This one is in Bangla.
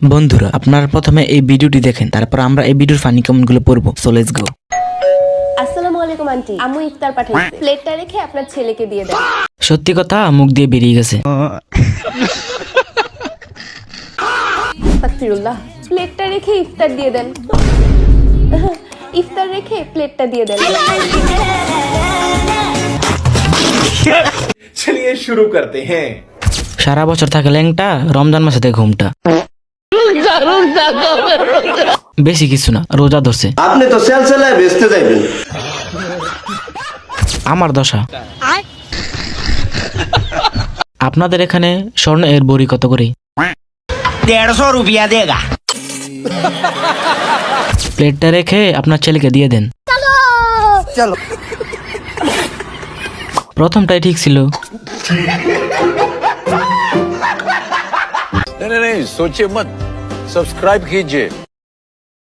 বন্ধুরা আপনারা প্রথমে এই ভিডিওটি দেখেন, তারপর আমরা এই ভিডিওর ফানি কমেন্টগুলো পড়বো। So let's go. আসসালামু আলাইকুম আন্টি, আম্মু ইফতার পাঠাইছে, প্লেটটা রেখে আপনার ছেলেকে দিয়ে দেন। সত্যি কথা মুখ দিয়ে বেরিয়ে গেছে। আস্তাগফিরুল্লাহ, প্লেটটা রেখে ইফতার দিয়ে দেন। ইফতার রেখে প্লেটটা দিয়ে দেন। चलिए शुरू करते हैं। সারা বছর থাকে ল্যাংটা, রমজান মাসে থাকে ঘুমটা। বেশি কিছু না, রোজা ধরছে। আপনি তো সেলসেলায় বেচতে যাইবেন। আমার দশা। আপনাদের এখানে স্বর্ণ এর বড়ি কত করে? 150 रुपया देगा। প্লেটটা রেখে আপনার ছেলেকে দিয়ে দেন। चलो প্রথমটাই ঠিক ছিল। नहीं सोचिए मत, सब्सक्राइब कीजिए।